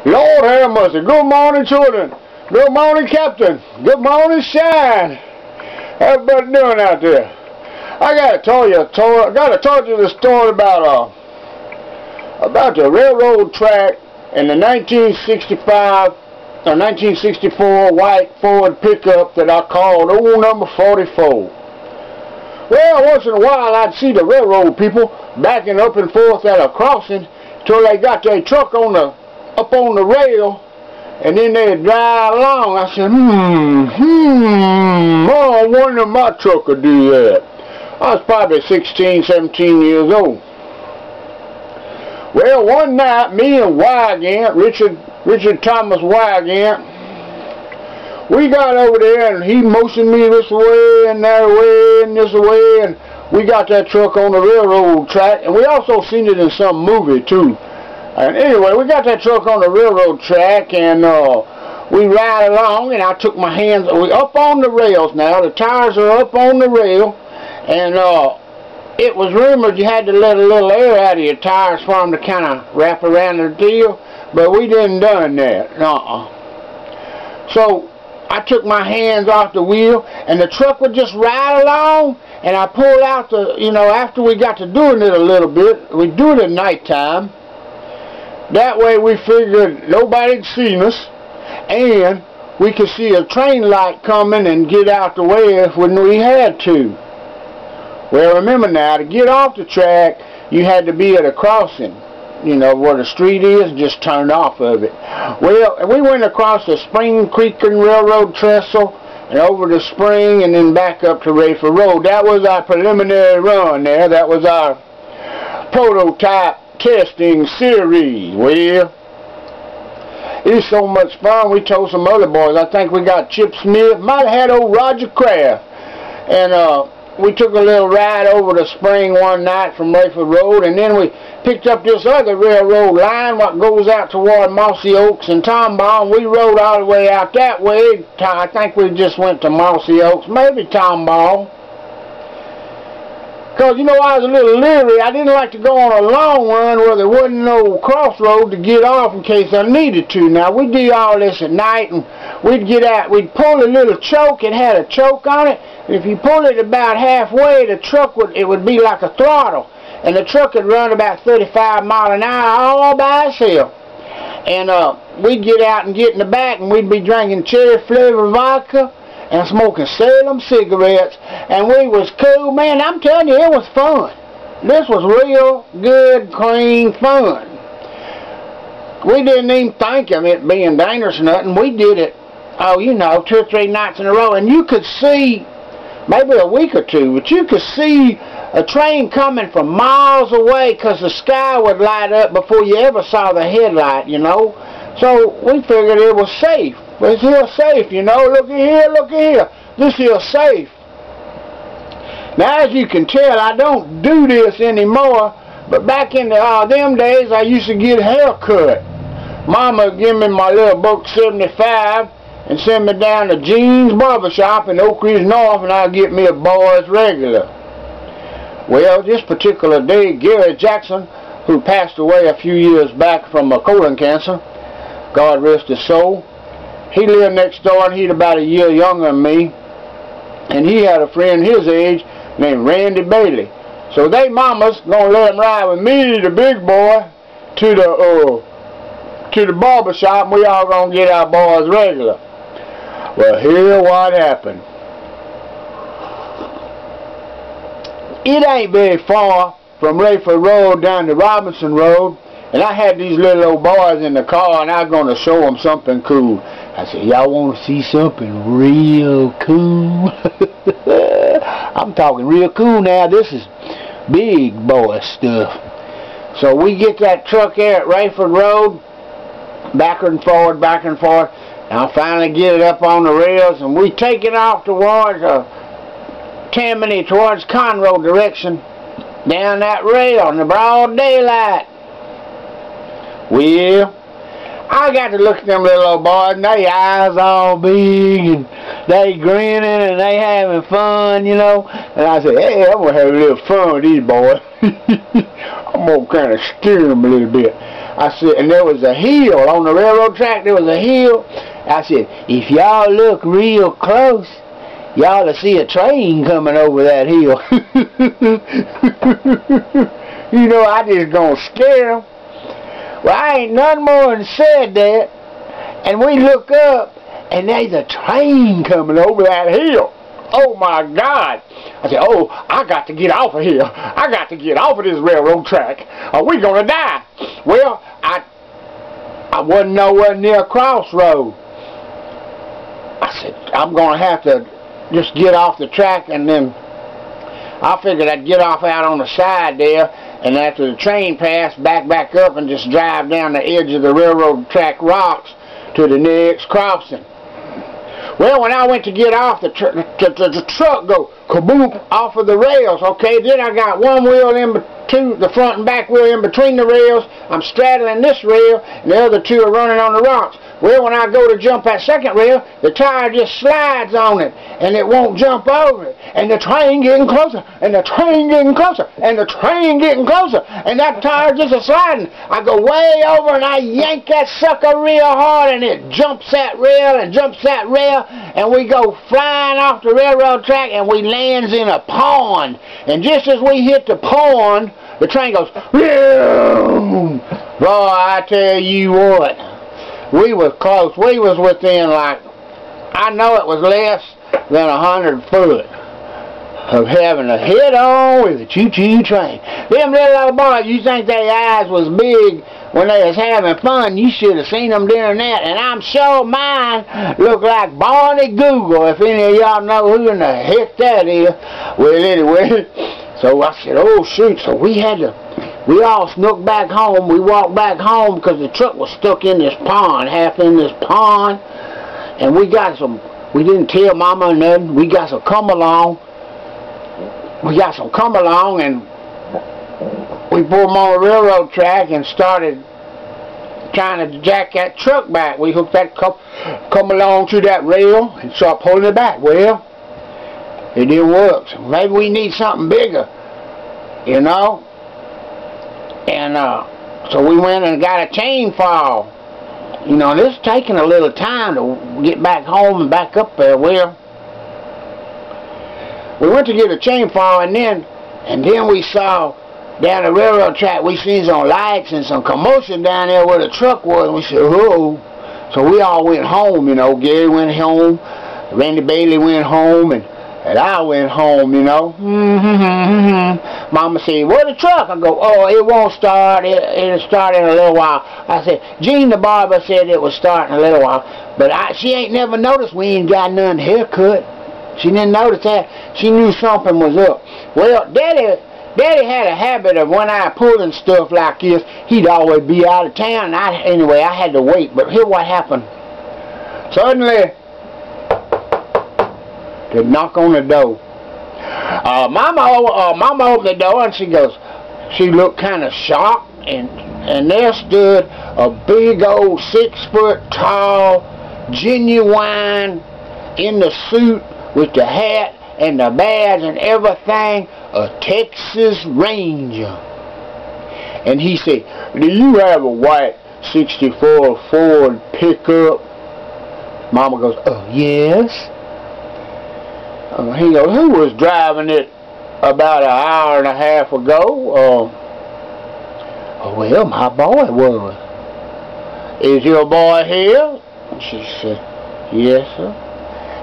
Lord have mercy. Good morning, children. Good morning, Captain. Good morning, Shine. Everybody doing out there? I gotta tell you the story about the railroad track and the 1965 or 1964 white Ford pickup that I called old number 44. Well, once in a while I'd see the railroad people backing up and forth at a crossing till they got their truck up on the rail, and then they'd drive along. I said, oh, I wonder if my truck could do that. I was probably 16, 17 years old. Well, one night, me and Wygant, Richard Thomas Wygant, we got over there and he motioned me this way and that way and this way, and we got that truck on the railroad track, and we also seen it in some movie too. And anyway, we got that truck on the railroad track, and we ride along, and I took my hands, we up on the rails now, the tires are up on the rail, and it was rumored you had to let a little air out of your tires for them to kind of wrap around the deal, but we didn't done that. So I took my hands off the wheel, and the truck would just ride along, and I pulled out the, after we got to doing it a little bit, we do it at nighttime. That way we figured nobody'd seen us, and we could see a train light coming and get out the way when we had to. Well, remember now, to get off the track, you had to be at a crossing, where the street is, just turn off of it. Well, we went across the Spring Creek and Railroad Trestle, and over the spring, and then back up to Rayford Road. That was our preliminary run there. That was our prototype testing series. Well, it was so much fun. We told some other boys. I think we got Chip Smith, might have had old Roger Kraft, and we took a little ride over the spring one night from Rayford Road, and then we picked up this other railroad line what goes out toward Mossy Oaks and Tomball, and we rode all the way out that way. I think we just went to Mossy Oaks, maybe Tomball. Because, I was a little leery. I didn't like to go on a long run where there wasn't no crossroad to get off in case I needed to. Now, we did all this at night, and we'd get out. We'd pull a little choke. It had a choke on it. And if you pull it about halfway, the truck it would be like a throttle. And the truck would run about 35 miles an hour all by itself. And we'd get out and get in the back, and we'd be drinking cherry-flavored vodka and smoking Salem cigarettes, and we was cool. Man, I'm telling you, it was fun. This was real good, clean fun. We didn't even think of it being dangerous or nothing. We did it, 2 or 3 nights in a row, and you could see, maybe a week or two, but you could see a train coming from miles away because the sky would light up before you ever saw the headlight, So we figured it was safe. Well, it's here safe, Look at here. This here's safe. Now, as you can tell, I don't do this anymore, but back in them days, I used to get a haircut. Mama would give me my little buck 75 and send me down to Jean's Barbershop in Oak Ridge North, and I'd get me a boys regular. Well, this particular day, Gary Jackson, who passed away a few years back from colon cancer, God rest his soul, he lived next door, and he'd about a year younger than me, and he had a friend his age named Randy Bailey. So they mamas gonna let him ride with me, the big boy, to the barber shop, and we all gonna get our boys regular. Well, here what happened. It ain't very far from Rayford Road down to Robinson Road, and I had these little old boys in the car, and I was going to show them something cool. I said, y'all want to see something real cool? I'm talking real cool now. This is big boy stuff. So we get that truck there at Rayford Road, backward and forward, and I finally get it up on the rails, and we take it off towards Tammany, towards Conroe direction, down that rail in the broad daylight. Well, I got to look at them little old boys, and their eyes all big, and they grinning, and they having fun, And I said, hey, I'm going to have a little fun with these boys. I'm going to kind of steer them a little bit. I said, and there was a hill on the railroad track. There was a hill. I said, if y'all look real close, y'all will see a train coming over that hill. You know, I just gonna scare them. Well, I ain't none more than said that, and we look up, and there's a train coming over that hill. Oh my God! I said, oh, I got to get off of here. I got to get off of this railroad track, or we gonna die. Well, I wasn't nowhere near a crossroad. I said, I'm gonna have to just get off the track, and then I figured I'd get off out on the side there, and after the train passed, back up and just drive down the edge of the railroad track rocks to the next crossing. Well, when I went to get off, the truck go kaboom off of the rails, okay? Then I got one wheel in between, the front and back wheel in between the rails. I'm straddling this rail, and the other two are running on the rocks. Well, when I go to jump that second rail, the tire just slides on it, and it won't jump over it. And the train getting closer, and the train getting closer, and the train getting closer, and that tire just a sliding. I go way over, and I yank that sucker real hard, and it jumps that rail, and jumps that rail, and we go flying off the railroad track, and we lands in a pond. And just as we hit the pond, the train goes, boom! Boy, I tell you what. We was close. We was within, like, I know it was less than 100 foot of having a head-on with a choo-choo train. Them little boys, you think their eyes was big when they was having fun. You should have seen them doing that. And I'm sure mine looked like Barney Google, if any of y'all know who in the heck that is. Well, anyway, so I said, oh, shoot. So we all snuck back home. We walked back home because the truck was stuck in this pond, half in this pond. And we didn't tell Mama nothing. We got some come along. And we pulled them on the railroad track and started trying to jack that truck back. We hooked that come along to that rail and started pulling it back. Well, it didn't work. So maybe we need something bigger, you know. And so we went and got a chain fall. You know, this is taking a little time to get back home and back up there. Well, we went to get a chain fall, and then we saw down the railroad track, we seen some lights and some commotion down there where the truck was. And we said, oh. So we all went home, you know. Gary went home, Randy Bailey went home, and I went home, you know. Mama said, where's the truck? I go, oh, it won't start. It'll start in a little while. I said, Jean the barber said it would start in a little while. But she ain't never noticed we ain't got none haircut. She didn't notice that. She knew something was up. Well, Daddy had a habit of when I pulling stuff like this, he'd always be out of town. Anyway, I had to wait. But here what happened. Suddenly, to knock on the door. Mama opened the door, and she looked kind of shocked, and there stood a big old 6-foot tall, genuine, in the suit with the hat and the badge and everything, a Texas Ranger. And he said, do you have a white 64 Ford pickup? Mama goes, oh, yes. He goes, who was driving it about an hour and a half ago? Well, my boy was. Is your boy here? She said, yes, sir.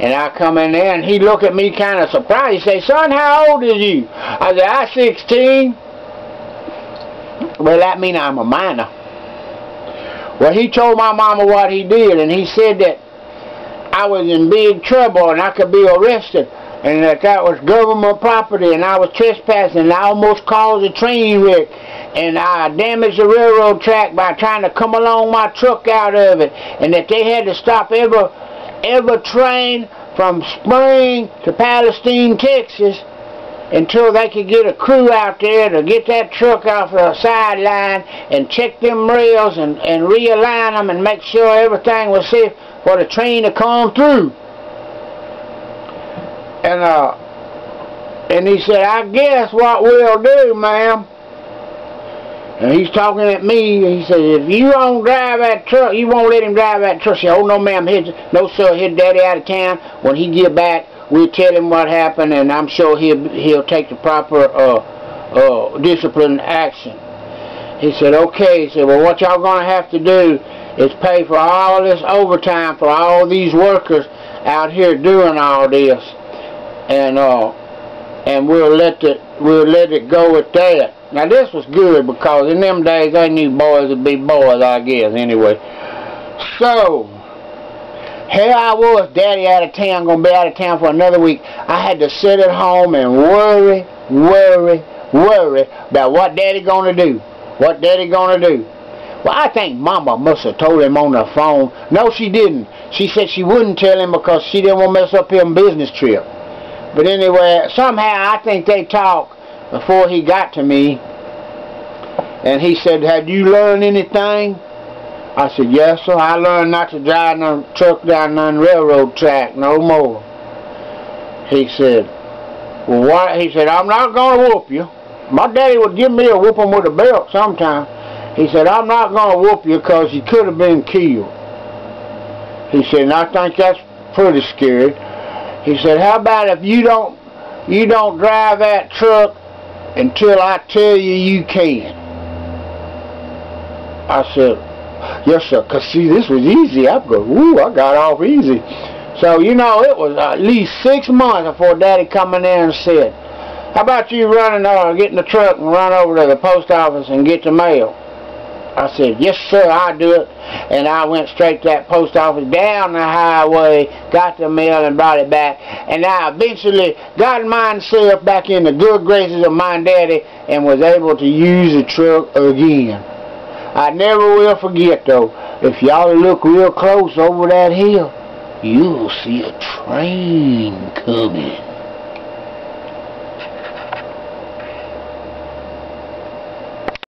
And I come in there, and he looked at me kind of surprised. He said, son, how old is you? I said, I'm 16. Well, that means I'm a minor. Well, he told my mama what he did, and he said that I was in big trouble and I could be arrested, and that was government property, and I was trespassing, and I almost caused a train wreck, and I damaged the railroad track by trying to come along my truck out of it, and that they had to stop every train from Spring to Palestine, Texas, until they could get a crew out there to get that truck off the sideline and check them rails and realign them and make sure everything was safe for the train to come through. And he said, I guess what we'll do, ma'am, And he's talking at me, and he says, if you don't drive that truck, you won't let him drive that truck. I said, oh, no, ma'am. No, sir, his daddy out of town. When he get back, we'll tell him what happened, and I'm sure he'll take the proper discipline action. He said, okay. He said, well, what y'all going to have to do is pay for all this overtime for all these workers out here doing all this. And we'll let it go at that. Now this was good because in them days they knew boys would be boys, I guess, anyway. So here I was, daddy out of town, gonna be out of town for another week. I had to sit at home and worry about what daddy gonna do. What daddy gonna do? Well, I think mama must have told him on the phone. No, she didn't. She said she wouldn't tell him because she didn't want to mess up his business trip. But anyway, somehow I think they talked before he got to me. And he said, have you learned anything? I said, yes, sir. I learned not to drive no truck down the railroad track no more. He said, well, what? He said, I'm not going to whoop you. My daddy would give me a whooping with a belt sometime. He said, I'm not going to whoop you because you could have been killed. He said, and I think that's pretty scary. He said, how about if you don't drive that truck until I tell you can? I said, yes, sir, because see, this was easy. I go, woo, I got off easy. So, you know, it was at least 6 months before daddy come in there and said, how about you get in the truck and run over to the post office and get the mail? I said, yes, sir, I'll do it. And I went straight to that post office, down the highway, got the mail and brought it back. And I eventually got myself back in the good graces of my daddy and was able to use the truck again. I never will forget, though, if y'all look real close over that hill, you'll see a train coming.